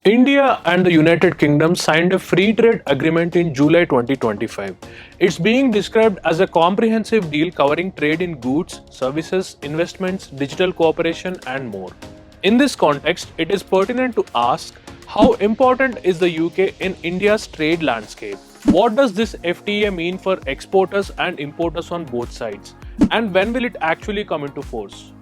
India and the United Kingdom signed a free trade agreement in July 2025. It's being described as a comprehensive deal covering trade in goods, services, investments, digital cooperation, and more. In this context, it is pertinent to ask how important is the UK in India's trade landscape? What does this FTA mean for exporters and importers on both sides? And when will it actually come into force?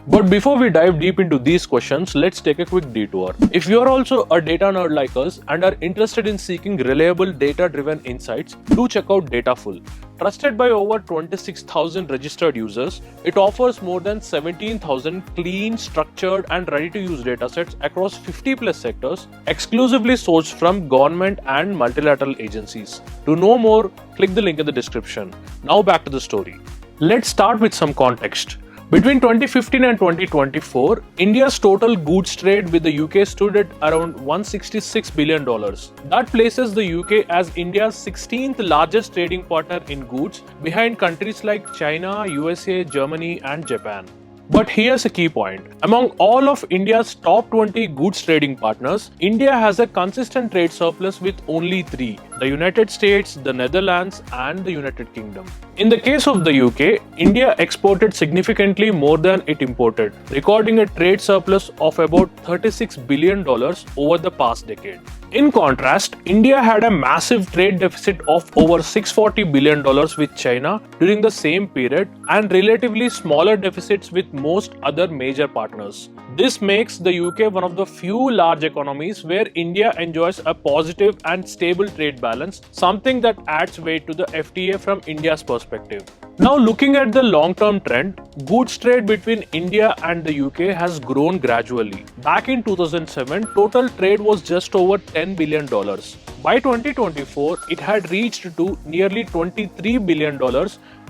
But before we dive deep into these questions, let's take a quick detour. If you are also a data nerd like us and are interested in seeking reliable data-driven insights, do check out Dataful. Trusted by over 26,000 registered users, it offers more than 17,000 clean, structured and ready-to-use datasets across 50+ sectors, exclusively sourced from government and multilateral agencies. To know more, click the link in the description. Now back to the story. Let's start with some context. Between 2015 and 2024, India's total goods trade with the UK stood at around $166 billion. That places the UK as India's 16th largest trading partner in goods, behind countries like China, USA, Germany, and Japan. But here's a key point. Among all of India's top 20 goods trading partners, India has a consistent trade surplus with only three: the United States, the Netherlands, and the United Kingdom. In the case of the UK, India exported significantly more than it imported, recording a trade surplus of about $36 billion over the past decade. In contrast, India had a massive trade deficit of over $640 billion with China during the same period and relatively smaller deficits with most other major partners. This makes the UK one of the few large economies where India enjoys a positive and stable trade balance, something that adds weight to the FTA from India's perspective. Now, looking at the long-term trend, goods trade between India and the UK has grown gradually. Back in 2007, total trade was just over $10 billion. By 2024, it had reached to nearly $23 billion,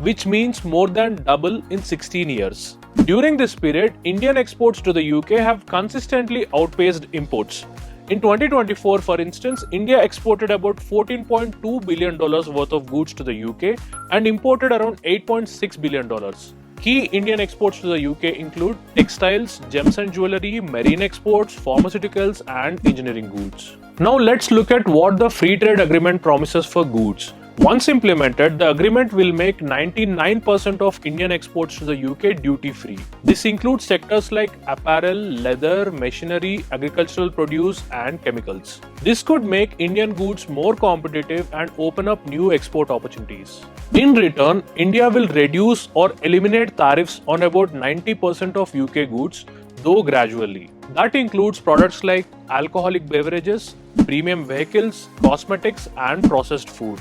which means more than double in 16 years. During this period, Indian exports to the UK have consistently outpaced imports. In 2024, for instance, India exported about $14.2 billion worth of goods to the UK and imported around $8.6 billion. Key Indian exports to the UK include textiles, gems and jewellery, marine exports, pharmaceuticals, and engineering goods. Now let's look at what the free trade agreement promises for goods. Once implemented, the agreement will make 99% of Indian exports to the UK duty-free. This includes sectors like apparel, leather, machinery, agricultural produce, and chemicals. This could make Indian goods more competitive and open up new export opportunities. In return, India will reduce or eliminate tariffs on about 90% of UK goods, though gradually. That includes products like alcoholic beverages, premium vehicles, cosmetics, and processed food.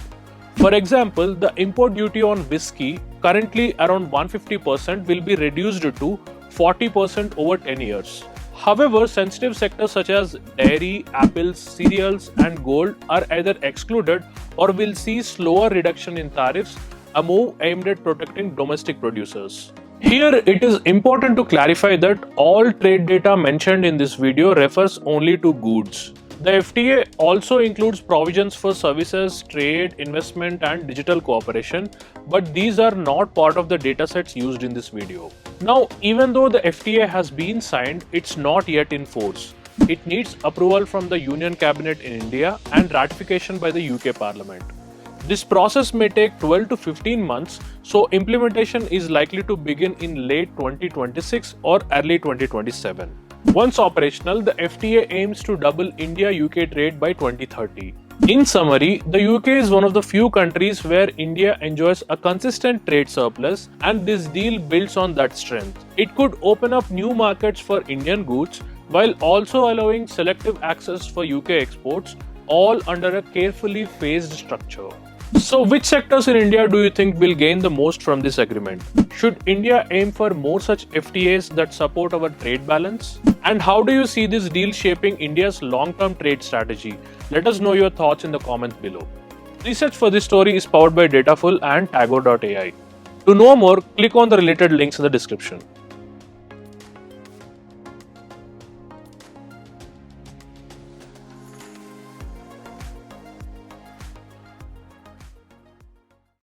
For example, the import duty on whiskey, currently around 150%, will be reduced to 40% over 10 years. However, sensitive sectors such as dairy, apples, cereals, and gold are either excluded or will see slower reduction in tariffs, a move aimed at protecting domestic producers. Here, it is important to clarify that all trade data mentioned in this video refers only to goods. The FTA also includes provisions for services, trade, investment, and digital cooperation, but these are not part of the datasets used in this video. Now, even though the FTA has been signed, it's not yet in force. It needs approval from the Union Cabinet in India and ratification by the UK Parliament. This process may take 12 to 15 months, so implementation is likely to begin in late 2026 or early 2027. Once operational, the FTA aims to double India-UK trade by 2030. In summary, the UK is one of the few countries where India enjoys a consistent trade surplus, and this deal builds on that strength. It could open up new markets for Indian goods while also allowing selective access for UK exports, all under a carefully phased structure. So, which sectors in India do you think will gain the most from this agreement? Should India aim for more such FTAs that support our trade balance? And how do you see this deal shaping India's long-term trade strategy? Let us know your thoughts in the comments below. Research for this story is powered by Dataful and Tagore.ai. To know more, click on the related links in the description.